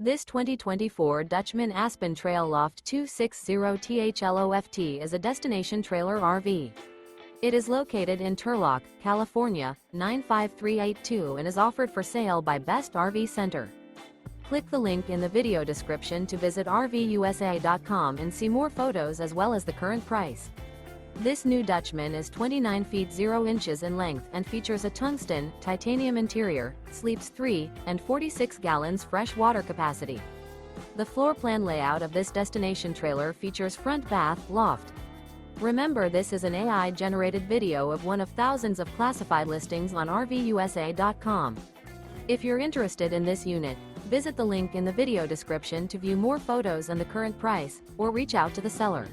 This 2024 Dutchmen Aspen Trail Loft 260THLOFT is a destination trailer RV. It is located in Turlock, California, 95382 and is offered for sale by Best RV Center. Click the link in the video description to visit RVUSA.com and see more photos as well as the current price. This new Dutchmen is 29 feet 0 inches in length and features a tungsten, titanium interior, sleeps 3, and 46 gallons fresh water capacity. The floor plan layout of this destination trailer features front bath, loft. Remember, this is an AI-generated video of one of thousands of classified listings on RVUSA.com. If you're interested in this unit, visit the link in the video description to view more photos and the current price, or reach out to the seller.